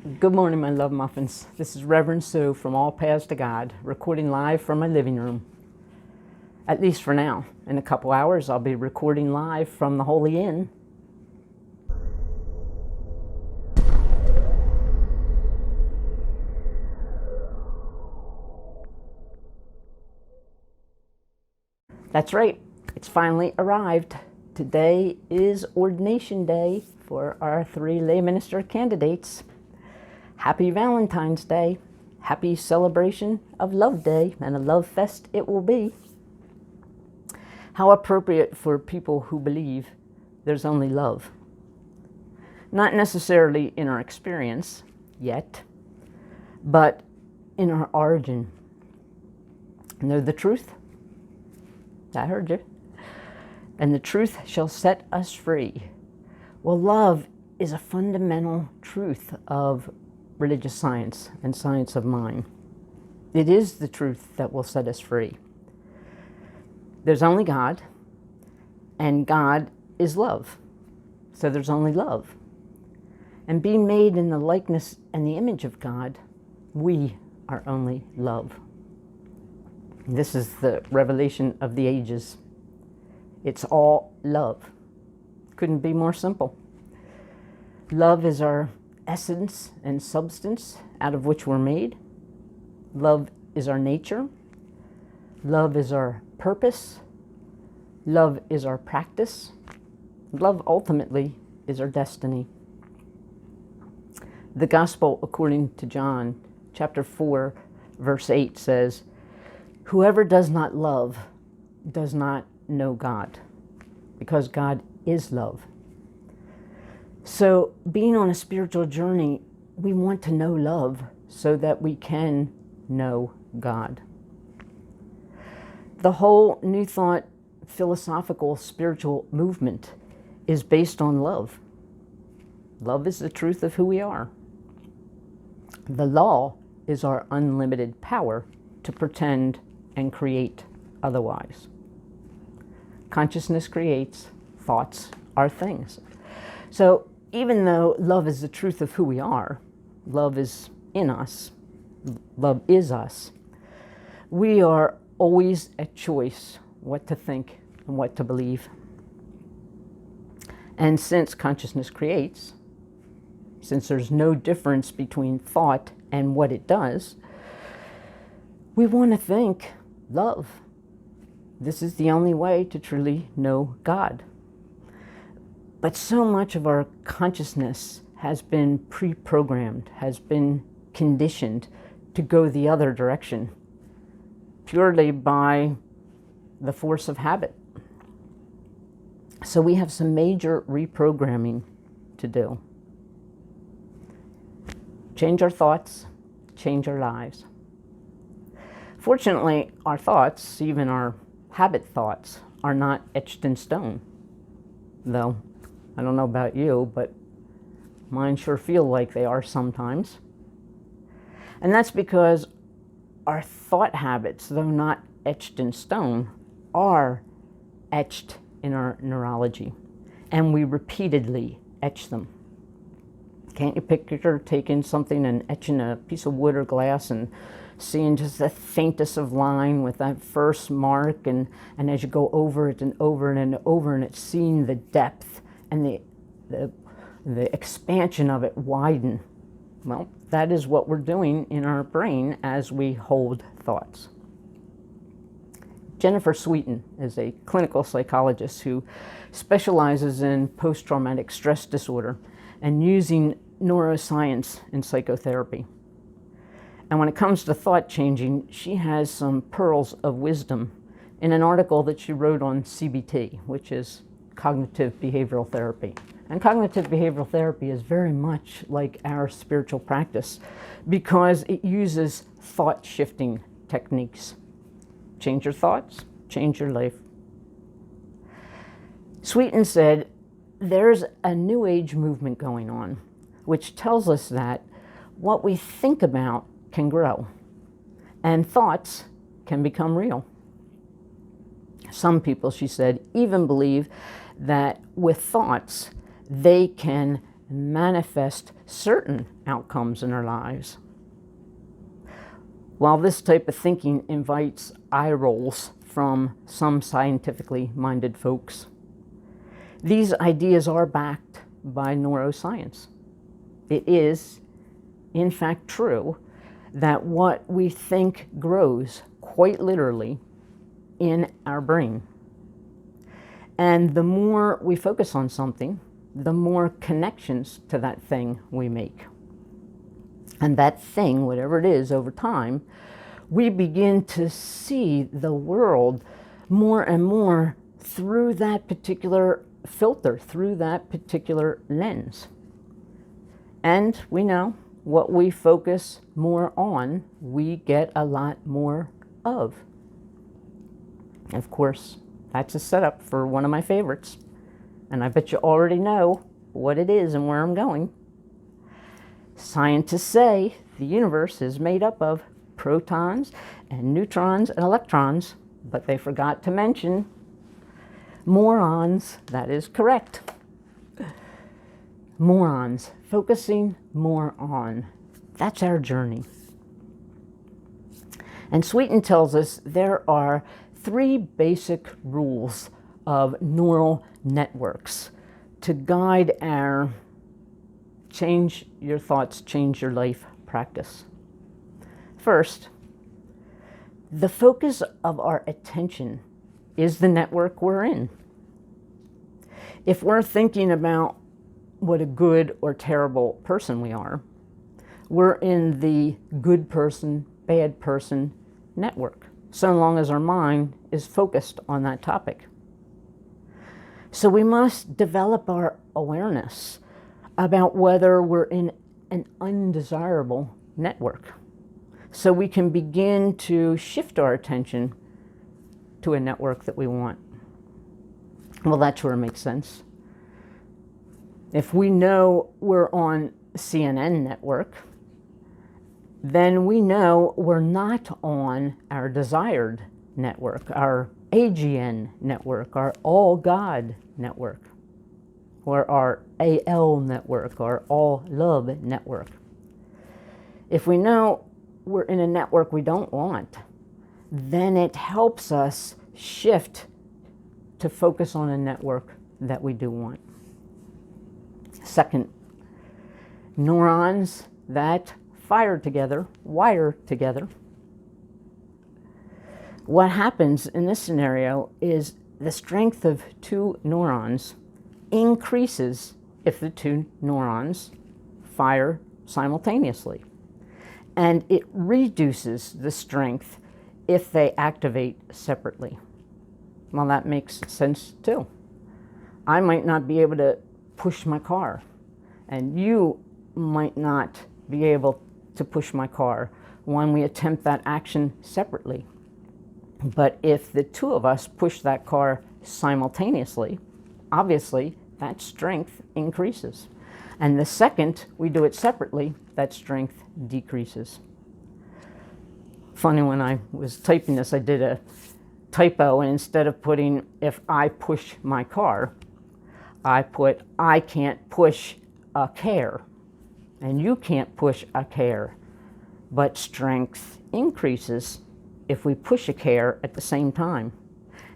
Good morning, my love muffins. This is Reverend Sue from All Paths to God, recording live from my living room. At least for now. In a couple hours, I'll be recording live from the Holy Inn. That's right, it's finally arrived. Today is ordination day for our 3 lay minister candidates. Happy Valentine's Day. Happy celebration of Love Day, and a love fest it will be. How appropriate for people who believe there's only love. Not necessarily in our experience yet, but in our origin. Know the truth? I heard you. And the truth shall set us free. Well, love is a fundamental truth of religious science and science of mind. It is the truth that will set us free. There's only God, and God is love. So there's only love. And being made in the likeness and the image of God, we are only love. This is the revelation of the ages. It's all love. Couldn't be more simple. Love is our essence and substance out of which we're made. Love is our nature. Love is our purpose. Love is our practice. Love ultimately is our destiny. The Gospel according to John, chapter 4, verse 8 says, "Whoever does not love does not know God, because God is love." So being on a spiritual journey, we want to know love so that we can know God. The whole New Thought philosophical spiritual movement is based on love. Love is the truth of who we are. The law is our unlimited power to pretend and create otherwise. Consciousness creates, thoughts are things. So even though love is the truth of who we are, love is in us, love is us, we are always at choice what to think and what to believe. And since consciousness creates, since there's no difference between thought and what it does, we want to think love. This is the only way to truly know God. But so much of our consciousness has been pre-programmed, has been conditioned to go the other direction, purely by the force of habit. So we have some major reprogramming to do. Change our thoughts, change our lives. Fortunately, our thoughts, even our habit thoughts, are not etched in stone. Though, I don't know about you, but mine sure feel like they are sometimes. And that's because our thought habits, though not etched in stone, are etched in our neurology. And we repeatedly etch them. Can't you picture taking something and etching a piece of wood or glass and seeing just the faintest of line with that first mark, and as you go over it and over and over, and it's seeing the depth and the expansion of it widen. Well, that is what we're doing in our brain as we hold thoughts. Jennifer Sweeten is a clinical psychologist who specializes in post-traumatic stress disorder and using neuroscience in psychotherapy. And when it comes to thought changing, she has some pearls of wisdom in an article that she wrote on CBT, which is cognitive behavioral therapy. And cognitive behavioral therapy is very much like our spiritual practice because it uses thought shifting techniques. Change your thoughts, change your life. Sweeten said, there's a New Age movement going on, which tells us that what we think about can grow, and thoughts can become real. Some people, she said, even believe that with thoughts, they can manifest certain outcomes in our lives. While this type of thinking invites eye rolls from some scientifically minded folks, these ideas are backed by neuroscience. It is, in fact, true that what we think grows quite literally in our brain. And the more we focus on something, the more connections to that thing we make. And that thing, whatever it is, over time, we begin to see the world more and more through that particular filter, through that particular lens. And we know what we focus more on, we get a lot more of. Of course, that's a setup for one of my favorites. And I bet you already know what it is and where I'm going. Scientists say the universe is made up of protons and neutrons and electrons, but they forgot to mention morons. That is correct. Morons, focusing more on. That's our journey. And Sweeten tells us there are 3 basic rules of neural networks to guide our change your thoughts, change your life practice. First, the focus of our attention is the network we're in. If we're thinking about what a good or terrible person we are, we're in the good person, bad person network, so long as our mind is focused on that topic. So we must develop our awareness about whether we're in an undesirable network, so we can begin to shift our attention to a network that we want. Well, that sure makes sense. If we know we're on CNN network, then we know we're not on our desired network, our AGN network, our All God network, or our AL network, or All Love network. If we know we're in a network we don't want, then it helps us shift to focus on a network that we do want. Second, neurons that fire together, wire together. What happens in this scenario is the strength of 2 neurons increases if the 2 neurons fire simultaneously. And it reduces the strength if they activate separately. Well, that makes sense too. I might not be able to push my car, and you might not be able to push my car when we attempt that action separately. But if the 2 of us push that car simultaneously, obviously that strength increases. And the second we do it separately, that strength decreases. Funny, when I was typing this, I did a typo, and instead of putting "if I push my car," I put "I can't push a care." And you can't push a care, but strength increases if we push a care at the same time.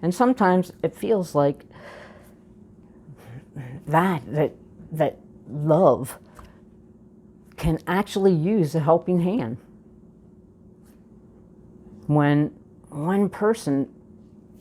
And sometimes it feels like that love can actually use a helping hand. When one person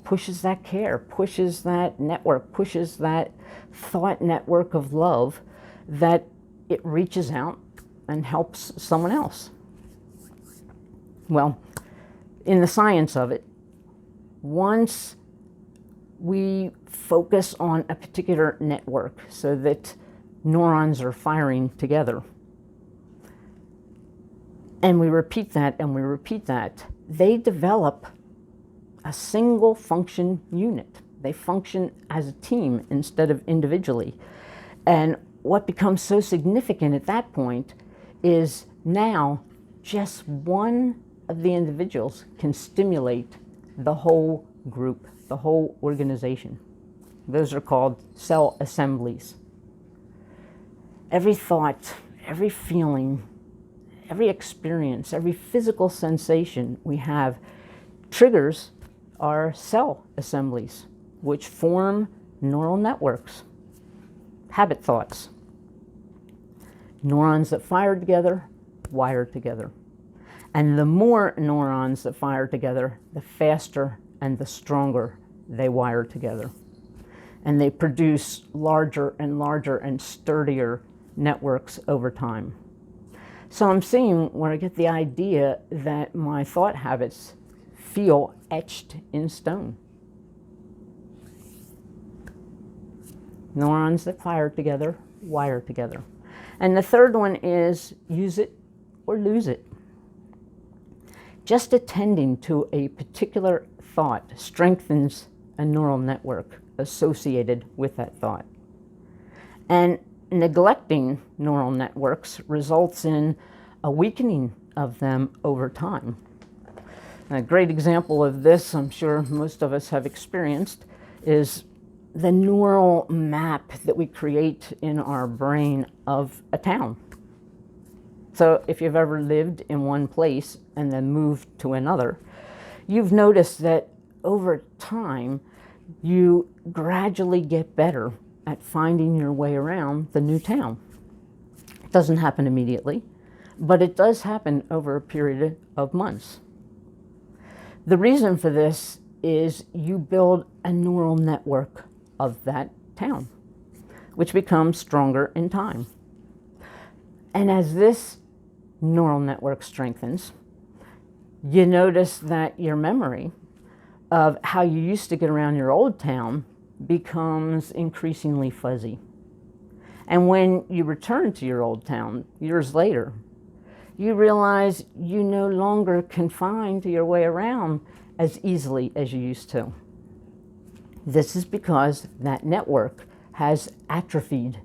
pushes that care, pushes that network, pushes that thought network of love, that it reaches out and helps someone else. Well, in the science of it, once we focus on a particular network so that neurons are firing together, and we repeat that and we repeat that, they develop a single function unit. They function as a team instead of individually. And what becomes so significant at that point is now just one of the individuals can stimulate the whole group, the whole organization. Those are called cell assemblies. Every thought, every feeling, every experience, every physical sensation we have triggers our cell assemblies, which form neural networks, habit thoughts. Neurons that fire together, wire together. And the more neurons that fire together, the faster and the stronger they wire together. And they produce larger and larger and sturdier networks over time. So I'm seeing where I get the idea that my thought habits feel etched in stone. Neurons that fire together, wire together. And the third one is use it or lose it. Just attending to a particular thought strengthens a neural network associated with that thought. And neglecting neural networks results in a weakening of them over time. A great example of this, I'm sure most of us have experienced, is the neural map that we create in our brain of a town. So if you've ever lived in one place and then moved to another, you've noticed that over time, you gradually get better at finding your way around the new town. It doesn't happen immediately, but it does happen over a period of months. The reason for this is you build a neural network of that town, which becomes stronger in time. And as this neural network strengthens, you notice that your memory of how you used to get around your old town becomes increasingly fuzzy. And when you return to your old town years later, you realize you no longer can find your way around as easily as you used to. This is because that network has atrophied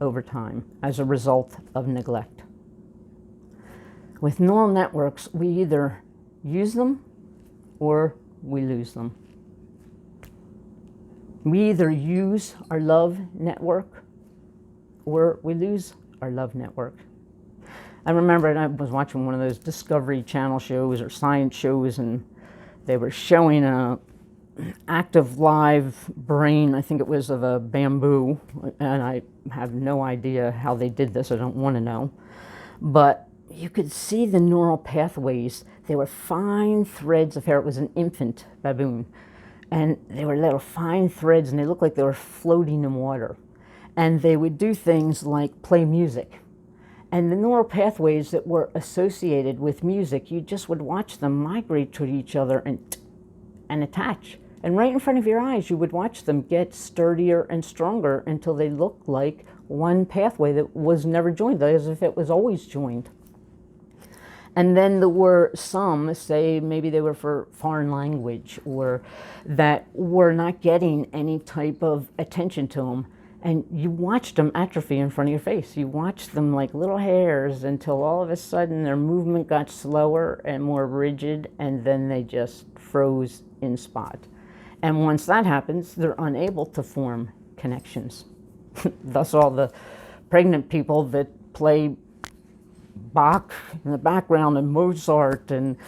over time as a result of neglect. With neural networks, we either use them or we lose them. We either use our love network or we lose our love network. I remember I was watching one of those Discovery Channel shows or science shows, and they were showing a active live brain, I think it was of a bamboo, and I have no idea how they did this, I don't want to know. But you could see the neural pathways. They were fine threads of hair. It was an infant baboon. And they were little fine threads, and they looked like they were floating in water. And they would do things like play music. And the neural pathways that were associated with music, you just would watch them migrate to each other and attach. And right in front of your eyes, you would watch them get sturdier and stronger until they looked like one pathway that was never joined, as if it was always joined. And then there were some, say maybe they were for foreign language or that were not getting any type of attention to them. And you watched them atrophy in front of your face. You watched them like little hairs until all of a sudden their movement got slower and more rigid, and then they just froze in spot. And once that happens, they're unable to form connections. Thus all the pregnant people that play Bach in the background and Mozart and,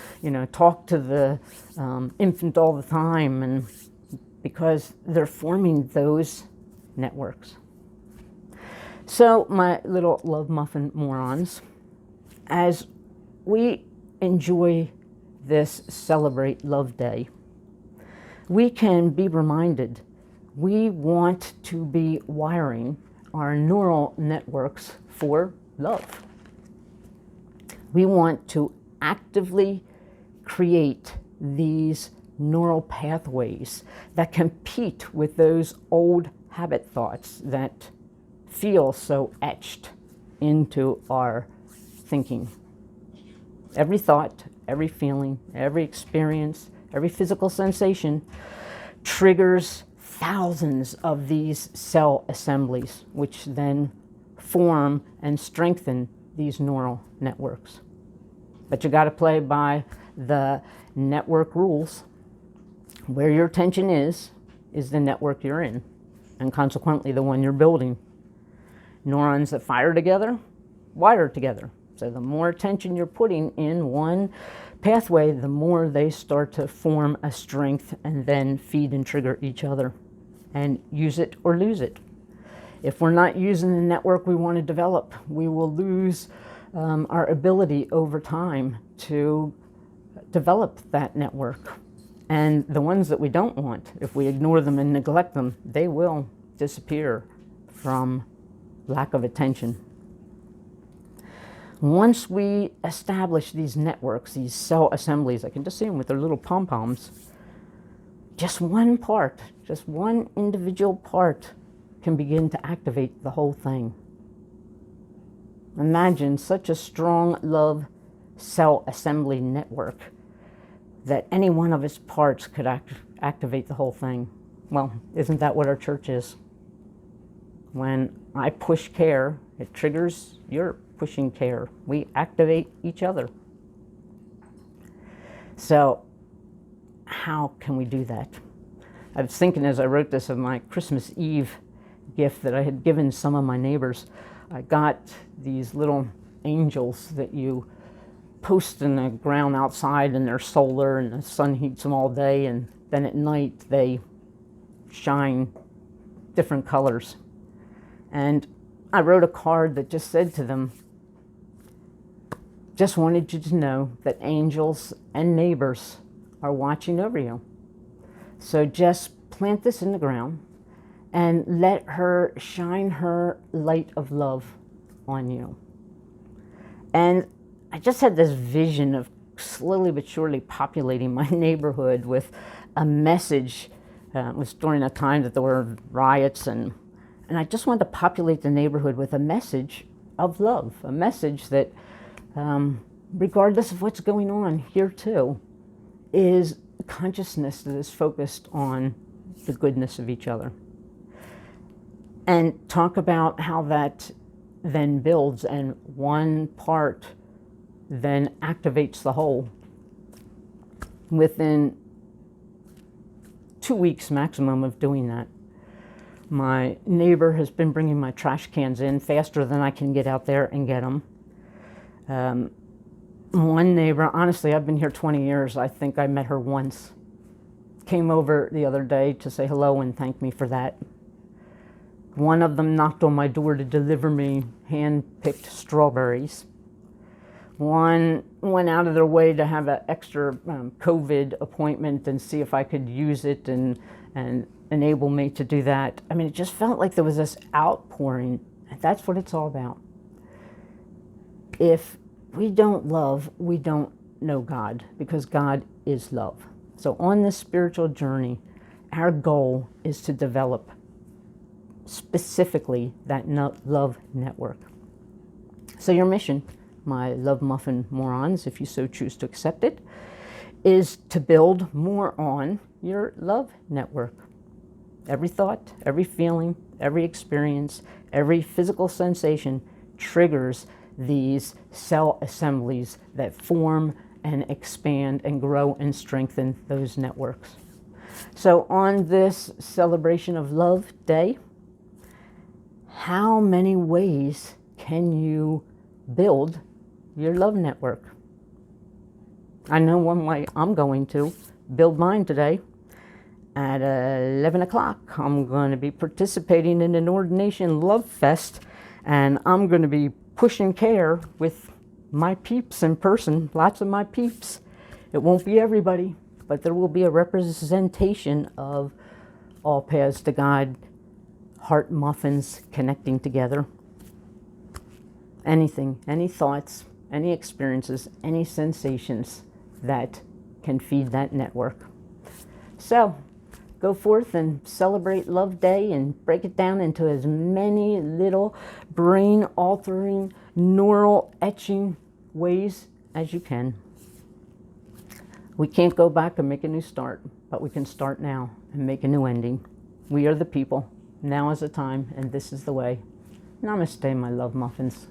talk to the infant all the time, and because they're forming those networks. So my little love muffin morons, as we enjoy this Celebrate Love Day, we can be reminded we want to be wiring our neural networks for love. We want to actively create these neural pathways that compete with those old habit thoughts that feel so etched into our thinking. Every thought, every feeling, every experience, every physical sensation triggers thousands of these cell assemblies, which then form and strengthen these neural networks. But you got to play by the network rules. Where your attention is the network you're in, and consequently the one you're building. Neurons that fire together, wire together. So the more attention you're putting in one pathway, the more they start to form a strength and then feed and trigger each other, and use it or lose it. If we're not using the network we want to develop, we will lose our ability over time to develop that network. And the ones that we don't want, if we ignore them and neglect them, they will disappear from lack of attention. Once we establish these networks, these cell assemblies, I can just see them with their little pom-poms, just one part, just one individual part can begin to activate the whole thing. Imagine such a strong love cell assembly network that any one of its parts could activate the whole thing. Well, isn't that what our church is? When I push care, it triggers your pushing care. We activate each other. So how can we do that? I was thinking as I wrote this of my Christmas Eve gift that I had given some of my neighbors. I got these little angels that you post in the ground outside, and they're solar and the sun heats them all day, and then at night they shine different colors. And I wrote a card that just said to them, just wanted you to know that angels and neighbors are watching over you. So just plant this in the ground and let her shine her light of love on you. And I just had this vision of slowly but surely populating my neighborhood with a message. It was during a time that there were riots, and I just wanted to populate the neighborhood with a message of love, a message that, regardless of what's going on here too, is consciousness that is focused on the goodness of each other. And talk about how that then builds, and one part then activates the whole. Within 2 weeks maximum of doing that, my neighbor has been bringing my trash cans in faster than I can get out there and get them. One neighbor, honestly, I've been here 20 years. I think I met her once. Came over the other day to say hello and thank me for that. One of them knocked on my door to deliver me hand-picked strawberries. One went out of their way to have an extra COVID appointment and see if I could use it and enable me to do that. I mean, it just felt like there was this outpouring. That's what it's all about. If we don't love, we don't know God, because God is love. So on this spiritual journey, our goal is to develop specifically that love network. So your mission, my love muffin morons, if you so choose to accept it, is to build more on your love network. Every thought, every feeling, every experience, every physical sensation triggers these cell assemblies that form and expand and grow and strengthen those networks. So on this celebration of Love Day, how many ways can you build your love network? I know one way I'm going to build mine today. At 11 o'clock, I'm going to be participating in an ordination love fest, and I'm going to be pushing care with my peeps in person, lots of my peeps. It won't be everybody, but there will be a representation of all paths to God, heart muffins connecting together. Anything, any thoughts, any experiences, any sensations that can feed that network. So, go forth and celebrate Love Day and break it down into as many little brain-altering, neural etching ways as you can. We can't go back and make a new start, but we can start now and make a new ending. We are the people. Now is the time, and this is the way. Namaste, my love muffins.